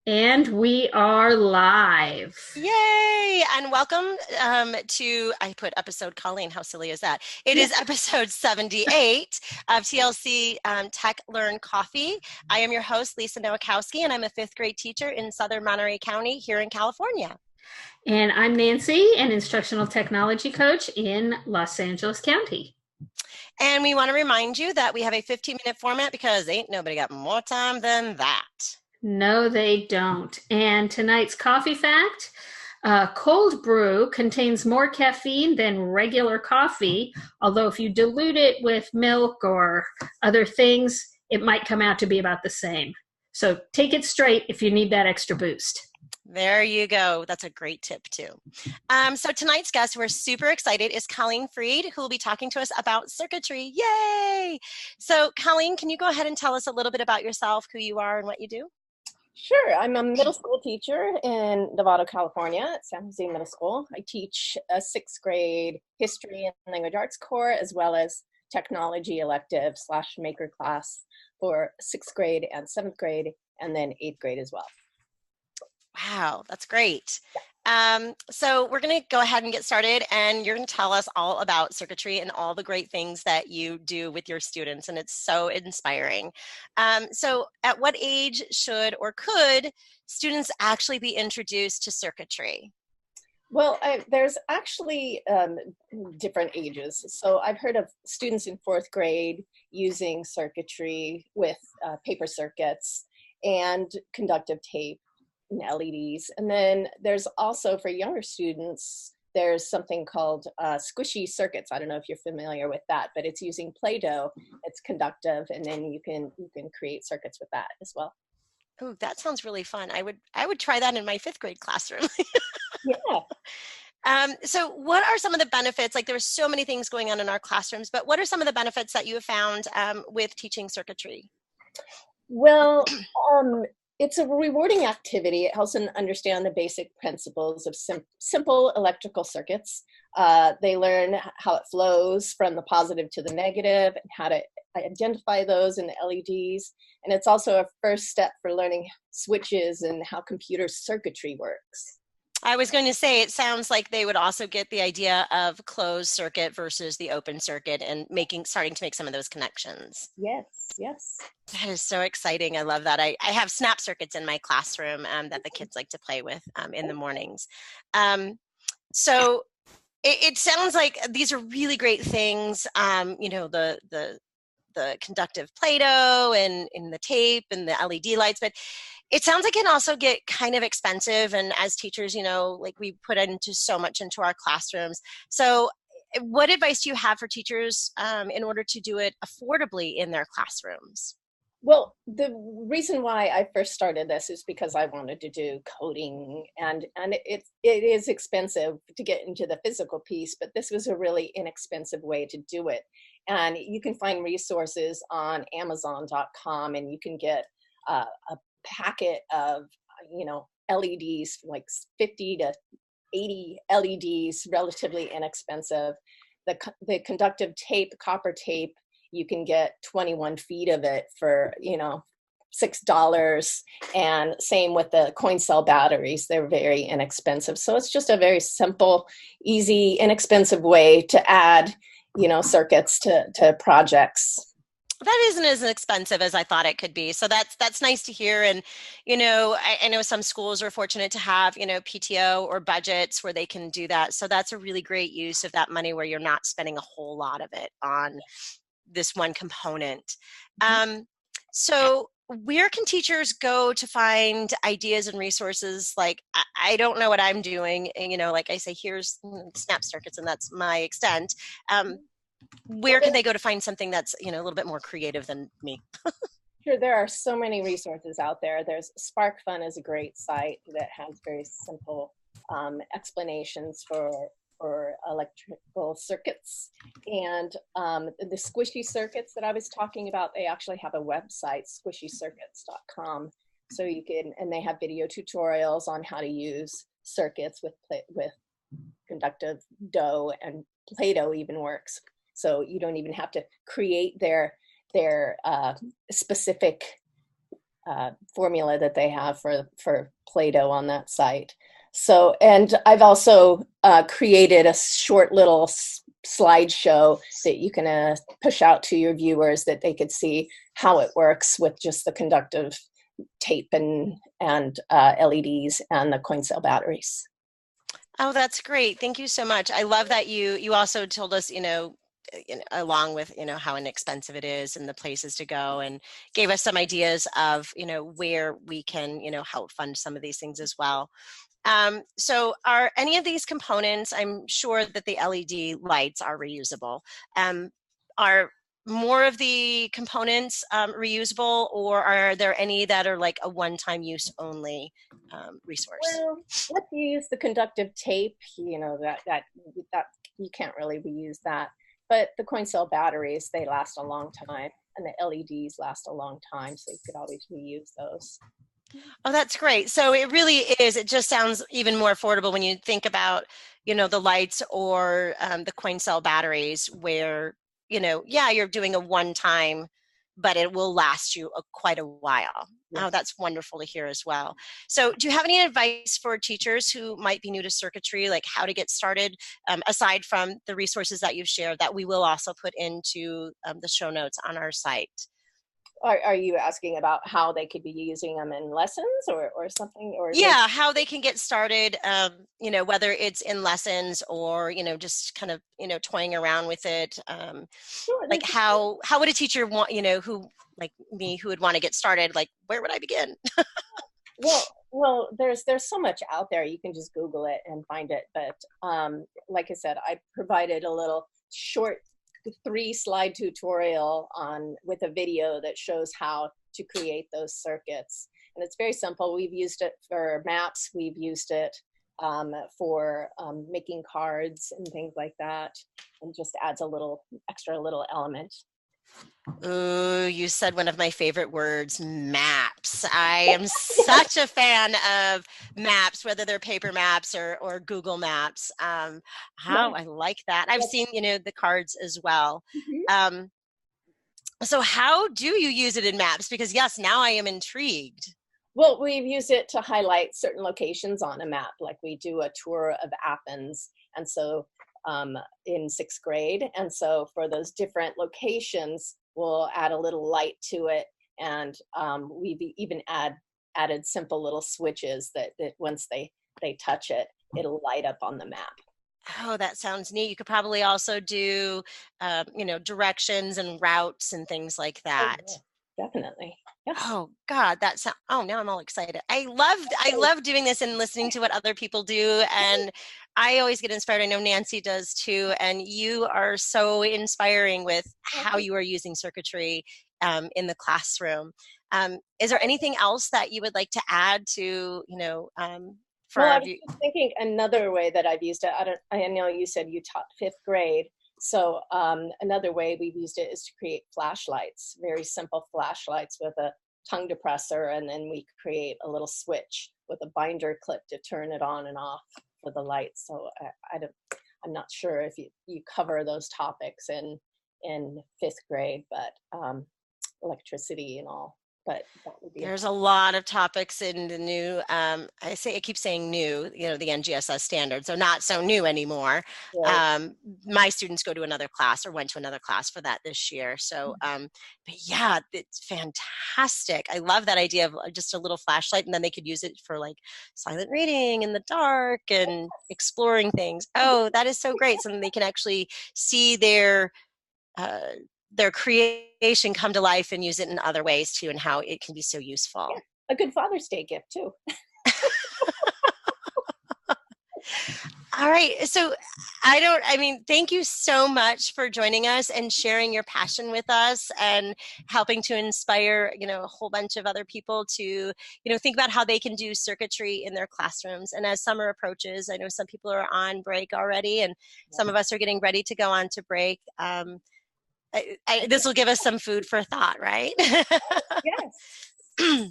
And we are live. Yay! And welcome to, I put episode Colleen, how silly is that? It Yeah. is episode 78 of TLC Tech Learn Coffee. I am your host, Lisa Nowakowski, and I'm a fifth grade teacher in Southern Monterey County here in California. And I'm Nancy, an instructional technology coach in Los Angeles County. And we want to remind you that we have a 15-minute format because ain't nobody got more time than that. No, they don't. And tonight's coffee fact, cold brew contains more caffeine than regular coffee, although if you dilute it with milk or other things, it might come out to be about the same. So take it straight if you need that extra boost. There you go. That's a great tip too. So tonight's guest, we're super excited, is Colleen Fried, who will be talking to us about circuitry. Yay! So Colleen, can you go ahead and tell us a little bit about yourself, who you are and what you do? Sure. I'm a middle school teacher in Novato, California at San Jose Middle School. I teach a sixth grade history and language arts core, as well as technology elective / maker class for sixth grade and seventh grade, and then eighth grade as well. Wow, that's great. So we're going to go ahead and get started, and you're going to tell us all about circuitry and all the great things that you do with your students, and it's so inspiring. So at what age should or could students actually be introduced to circuitry? Well, there's actually different ages. So I've heard of students in fourth grade using circuitry with paper circuits and conductive tape and LEDs. And then there's also, for younger students, there's something called squishy circuits. I don't know if you're familiar with that, but it's using Play-Doh. It's conductive, and then you can create circuits with that as well. Oh, that sounds really fun. I would try that in my fifth grade classroom. Yeah. So what are some of the benefits? Like, there are so many things going on in our classrooms, but what are some of the benefits that you have found with teaching circuitry? Well, it's a rewarding activity. It helps them understand the basic principles of simple electrical circuits. They learn how it flows from the positive to the negative and how to identify those in the LEDs. And it's also a first step for learning switches and how computer circuitry works. I was going to say, it sounds like they would also get the idea of closed circuit versus the open circuit and starting to make some of those connections. Yes, yes. That is so exciting. I love that. I have snap circuits in my classroom that the kids like to play with in the mornings. So it sounds like these are really great things. The conductive Play-Doh and the tape and the LED lights, but it sounds like it can also get kind of expensive. And as teachers, like, we put into so much into our classrooms. So what advice do you have for teachers in order to do it affordably in their classrooms? Well, the reason why I first started this is because I wanted to do coding, and it is expensive to get into the physical piece, but this was a really inexpensive way to do it. And you can find resources on Amazon.com, and you can get a packet of LEDs, like 50 to 80 LEDs, relatively inexpensive. The conductive tape, copper tape, you can get 21 feet of it for $6. And same with the coin cell batteries. They're very inexpensive. So it's just a very simple, easy, inexpensive way to add circuits to projects. That isn't as expensive as I thought it could be. So that's nice to hear. And, I know some schools are fortunate to have, PTO or budgets where they can do that. So that's a really great use of that money, where you're not spending a whole lot of it on this one component. So where can teachers go to find ideas and resources? Like, I don't know what I'm doing. And, like I say, here's snap circuits, and that's my extent. Where can they go to find something that's, a little bit more creative than me? Sure, there are so many resources out there. There's SparkFun is a great site that has very simple explanations for electrical circuits. And the squishy circuits that I was talking about, they actually have a website, squishycircuits.com. So you can, and they have video tutorials on how to use circuits with conductive dough, and Play-Doh even works. So you don't even have to create their specific formula that they have for Play-Doh on that site. So, and I've also created a short little slideshow that you can push out to your viewers that they could see how it works with just the conductive tape and LEDs and the coin cell batteries. Oh, that's great. Thank you so much. I love that you also told us, along with, how inexpensive it is and the places to go, and gave us some ideas of, where we can, help fund some of these things as well. So are any of these components, I'm sure that the LED lights are reusable. Are more of the components reusable, or are there any that are like a one-time use only resource? Well, if you use the conductive tape, that you can't really reuse that. But the coin cell batteries, they last a long time, and the LEDs last a long time, so you could always reuse those. Oh, that's great. So it really is. It just sounds even more affordable when you think about, the lights or the coin cell batteries where, you're doing a one time, but it will last you quite a while. Yes. Oh, that's wonderful to hear as well. So do you have any advice for teachers who might be new to circuitry, like how to get started, aside from the resources that you've shared that we will also put into the show notes on our site? Are you asking about how they could be using them in lessons or something? Or yeah, how they can get started, whether it's in lessons or, just kind of, toying around with it. Sure, Like how would a teacher want, who like me, who would want to get started, like where would I begin? Well, there's so much out there. You can just Google it and find it. But like I said, I provided a little short 3-slide tutorial with a video that shows how to create those circuits. And it's very simple. We've used it for maps. We've used it for making cards and things like that. And just adds a little extra little element. Ooh, you said one of my favorite words, maps. I am such a fan of maps, whether they're paper maps or Google Maps. How I like that. I've seen, the cards as well. Mm-hmm. So how do you use it in maps? Because yes, now I am intrigued. Well, we've used it to highlight certain locations on a map, like we do a tour of Athens. And so in 6th grade. And so for those different locations, we'll add a little light to it. And we've even added simple little switches that once they touch it, it'll light up on the map. Oh, that sounds neat. You could probably also do, directions and routes and things like that. Oh, yeah, definitely. Yeah. Oh God, now I'm all excited. I love doing this and listening to what other people do. And I always get inspired. I know Nancy does too. And you are so inspiring with how you are using circuitry in the classroom. Is there anything else that you would like to add to, for Well, I our was just thinking another way that I've used it. I know you said you taught 5th grade. So another way we've used it is to create flashlights, very simple flashlights with a tongue depressor, and then we create a little switch with a binder clip to turn it on and off for the lights. So I'm not sure if you cover those topics in 5th grade, but electricity and all. But that would be there's a lot of topics in the new, I keep saying new, the NGSS standard, so not so new anymore. right. My students go to another class or went to another class for that this year. So, but yeah, it's fantastic. I love that idea of just a little flashlight, and then they could use it for like silent reading in the dark and exploring things. Oh, that is so great. So they can actually see their creation come to life and use it in other ways too, and how it can be so useful. Yeah, a good Father's Day gift too. All right. So thank you so much for joining us and sharing your passion with us and helping to inspire, a whole bunch of other people to, think about how they can do circuitry in their classrooms. And as summer approaches, I know some people are on break already, and some of us are getting ready to go on to break. This will give us some food for thought, right? Yes.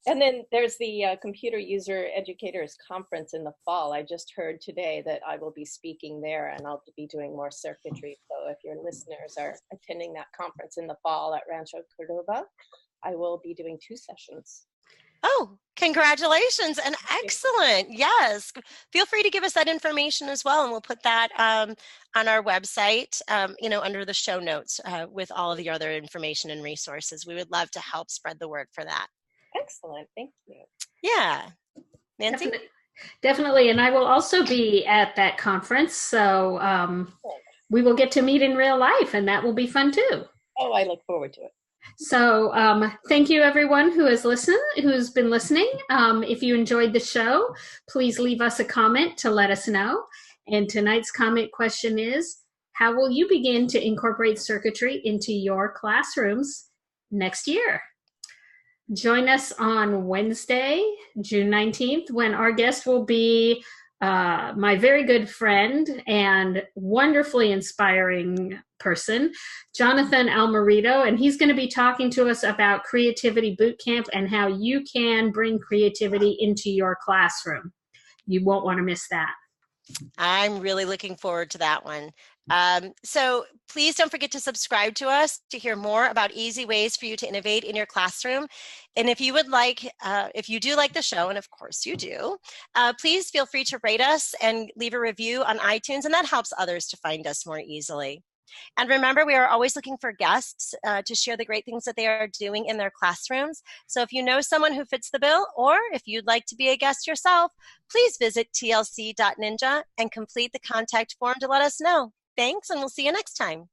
And then there's the Computer User Educators Conference in the fall. I just heard today that I will be speaking there, and I'll be doing more circuitry. So if your listeners are attending that conference in the fall at Rancho Cordova, I will be doing 2 sessions. Oh, congratulations and excellent. Yes. Feel free to give us that information as well. And we'll put that on our website, under the show notes with all of the other information and resources. We would love to help spread the word for that. Excellent. Thank you. Yeah. Nancy? Definitely. And I will also be at that conference. So we will get to meet in real life, and that will be fun too. Oh, I look forward to it. So thank you, everyone who's been listening. If you enjoyed the show, please leave us a comment to let us know. And tonight's comment question is, how will you begin to incorporate circuitry into your classrooms next year? Join us on Wednesday, June 19th, when our guest will be my very good friend and wonderfully inspiring person, Jonathan Almerito, and he's going to be talking to us about Creativity Bootcamp and how you can bring creativity into your classroom. You won't want to miss that. I'm really looking forward to that one. So please don't forget to subscribe to us to hear more about easy ways for you to innovate in your classroom. And if you would like, if you do like the show, and of course you do, please feel free to rate us and leave a review on iTunes, and that helps others to find us more easily. And remember, we are always looking for guests to share the great things that they are doing in their classrooms. So if you know someone who fits the bill, or if you'd like to be a guest yourself, please visit tlc.ninja and complete the contact form to let us know. Thanks, and we'll see you next time.